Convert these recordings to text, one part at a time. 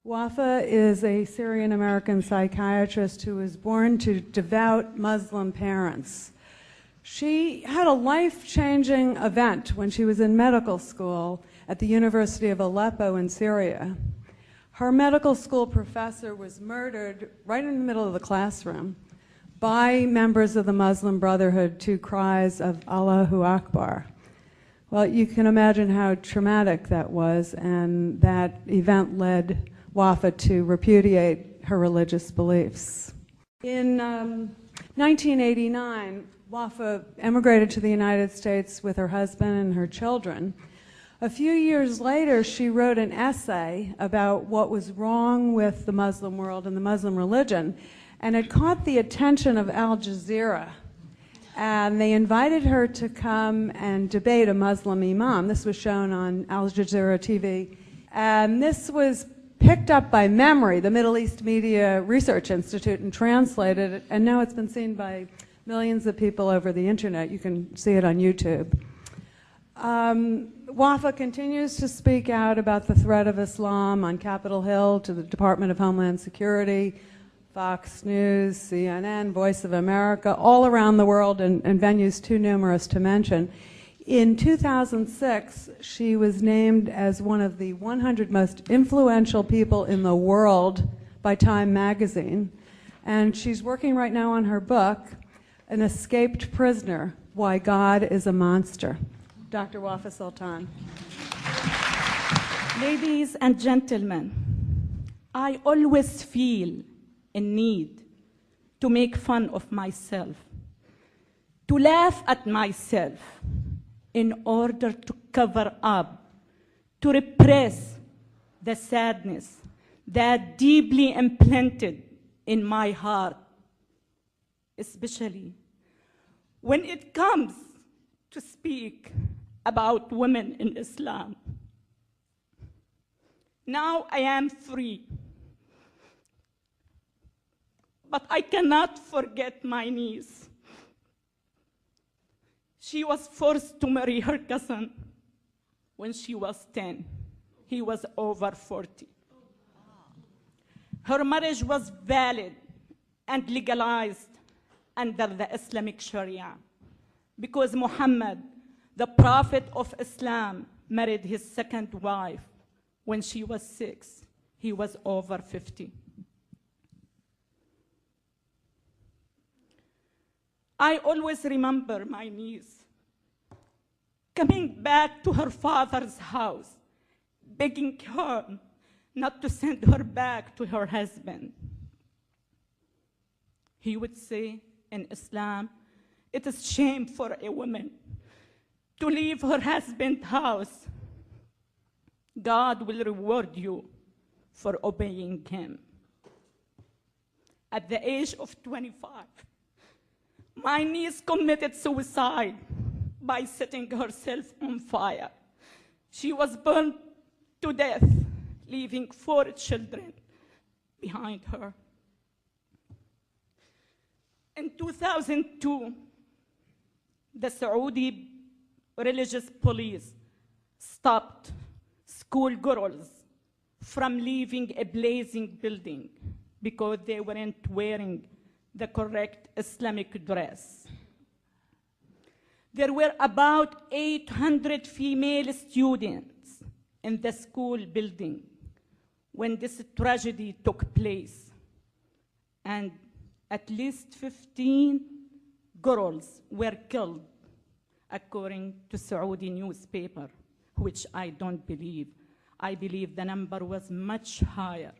Wafa is a Syrian-American psychiatrist who was born to devout Muslim parents. She had a life-changing event when she was in medical school at the University of Aleppo in Syria. Her medical school professor was murdered right in the middle of the classroom by members of the Muslim Brotherhood to cries of Allahu Akbar. Well, you can imagine how traumatic that was, and that event led Wafa to repudiate her religious beliefs. In 1989, Wafa emigrated to the United States with her husband and her children. A few years later, she wrote an essay about what was wrong with the Muslim world and the Muslim religion, and it caught the attention of Al Jazeera. And they invited her to come and debate a Muslim imam. This was shown on Al Jazeera TV. And this was picked up by Memory, the Middle East Media Research Institute, and translated, and now it's been seen by millions of people over the internet. You can see it on YouTube. Wafa continues to speak out about the threat of Islam on Capitol Hill to the Department of Homeland Security, Fox News, CNN, Voice of America, all around the world, and venues too numerous to mention. In 2006, she was named as one of the 100 most influential people in the world by Time magazine. And she's working right now on her book, An Escaped Prisoner, Why God is a Monster. Dr. Wafa Sultan. Ladies and gentlemen, I always feel a need to make fun of myself, to laugh at myself, in order to cover up, to repress the sadness that deeply implanted in my heart, especially when it comes to speak about women in Islam. Now I am free, but I cannot forget my niece. She was forced to marry her cousin when she was 10. He was over 40. Her marriage was valid and legalized under the Islamic Sharia because Muhammad, the Prophet of Islam, married his second wife when she was 6. He was over 50. I always remember my niece coming back to her father's house, begging her not to send her back to her husband. He would say, in Islam, it is shame for a woman to leave her husband's house. God will reward you for obeying him. At the age of 25, my niece committed suicide by setting herself on fire. She was burned to death, leaving 4 children behind her. In 2002, the Saudi religious police stopped schoolgirls from leaving a blazing building because they weren't wearing the correct Islamic dress. There were about 800 female students in the school building when this tragedy took place, and at least 15 girls were killed, according to Saudi newspaper, which I don't believe. I believe the number was much higher.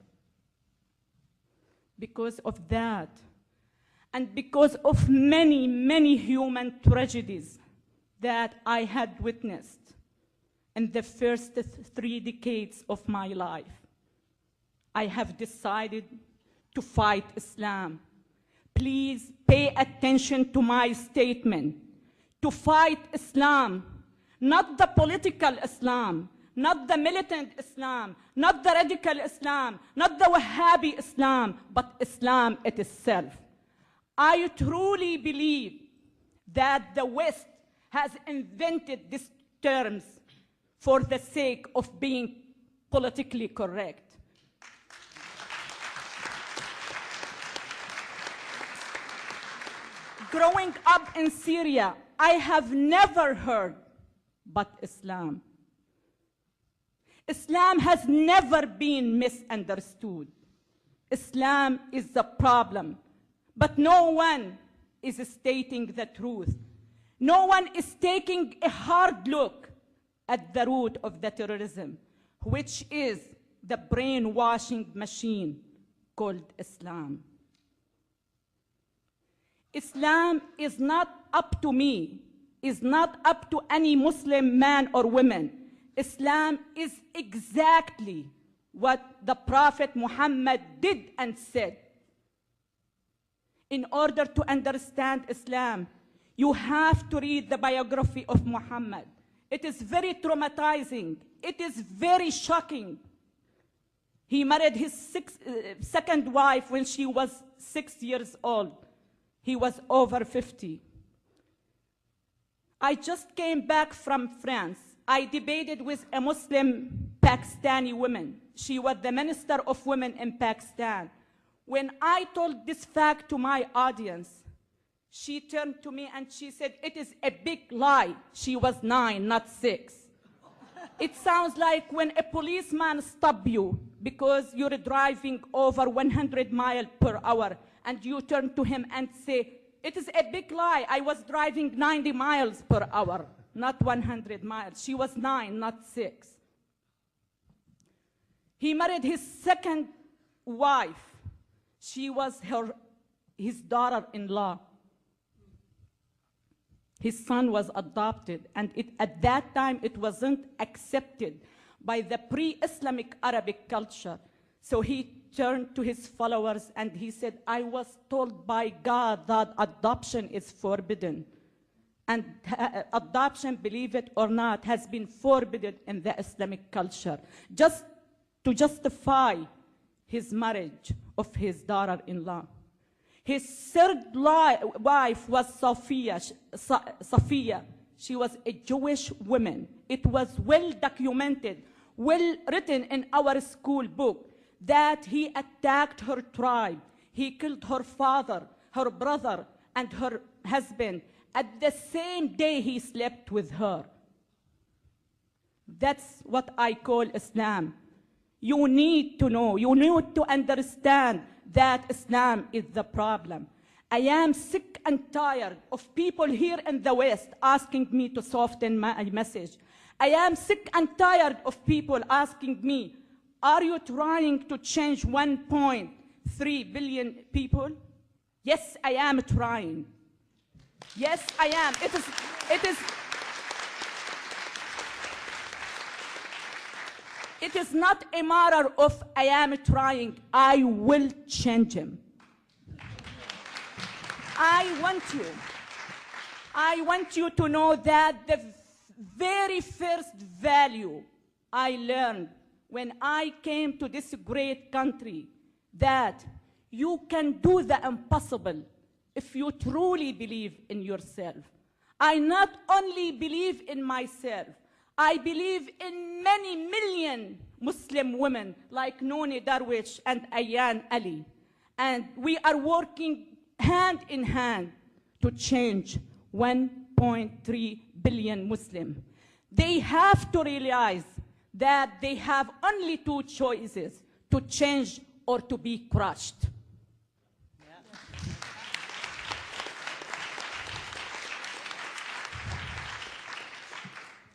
Because of that, and because of many, many human tragedies that I had witnessed in the first 3 decades of my life, I have decided to fight Islam. Please pay attention to my statement. To fight Islam, not the political Islam, not the militant Islam, not the radical Islam, not the Wahhabi Islam, but Islam itself. I truly believe that the West has invented these terms for the sake of being politically correct. Growing up in Syria, I have never heard but Islam. Islam has never been misunderstood. Islam is the problem, but no one is stating the truth. No one is taking a hard look at the root of the terrorism, which is the brainwashing machine called Islam. Islam is not up to me, is not up to any Muslim man or woman. Islam is exactly what the Prophet Muhammad did and said. In order to understand Islam, you have to read the biography of Muhammad. It is very traumatizing. It is very shocking. He married his second wife when she was 6 years old. He was over 50. I just came back from France. I debated with a Muslim Pakistani woman. She was the Minister of Women in Pakistan. When I told this fact to my audience, she turned to me and she said, "It is a big lie." She was 9, not 6. It sounds like when a policeman stops you because you're driving over 100 miles per hour and you turn to him and say, "It is a big lie. I was driving 90 miles per hour, not 100 miles. She was 9, not 6. He married his second wife. She was his daughter-in-law. His son was adopted, and at that time it wasn't accepted by the pre-Islamic Arabic culture. So he turned to his followers and he said, "I was told by God that adoption is forbidden. And adoption, believe it or not, has been forbidden in the Islamic culture, just to justify his marriage of his daughter-in-law." His third wife was Safiya. She was a Jewish woman. It was well documented, well written in our school book, that he attacked her tribe. He killed her father, her brother, and her husband at the same day he slept with her. That's what I call Islam. You need to know, you need to understand that Islam is the problem. I am sick and tired of people here in the West asking me to soften my message. I am sick and tired of people asking me, "Are you trying to change 1.3 billion people?" Yes, I am trying. Yes, I am. It is not a matter of I am trying. I will change him. I want you to know that the very first value I learned when I came to this great country, that you can do the impossible if you truly believe in yourself. I not only believe in myself, I believe in many million Muslim women like Nooni Darwish and Ayan Ali. And we are working hand in hand to change 1.3 billion Muslims. They have to realize that they have only two choices: to change or to be crushed.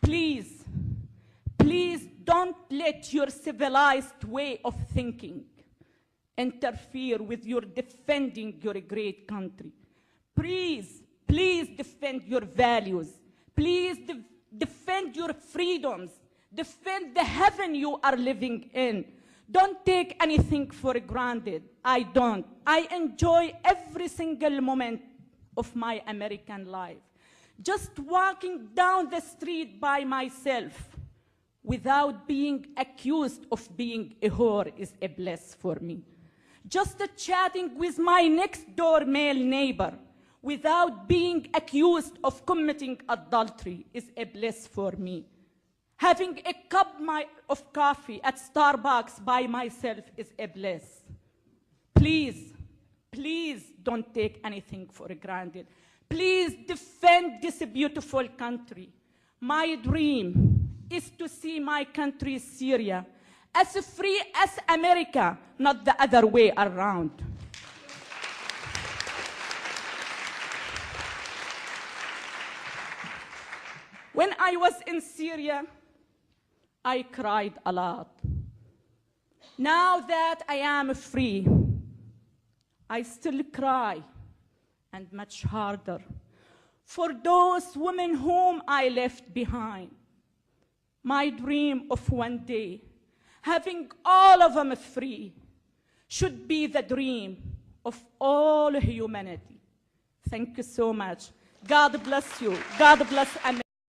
Please, please don't let your civilized way of thinking interfere with your defending your great country. Please, please defend your values. Please defend your freedoms. Defend the heaven you are living in. Don't take anything for granted. I don't. I enjoy every single moment of my American life. Just walking down the street by myself without being accused of being a whore is a bliss for me. Just chatting with my next door male neighbor without being accused of committing adultery is a bliss for me. Having a cup of coffee at Starbucks by myself is a bliss. Please, please don't take anything for granted. Please defend this beautiful country. My dream is to see my country, Syria, as free as America, not the other way around. When I was in Syria, I cried a lot. Now that I am free, I still cry, and much harder, for those women whom I left behind. My dream of one day, having all of them free, should be the dream of all humanity. Thank you so much. God bless you. God bless America.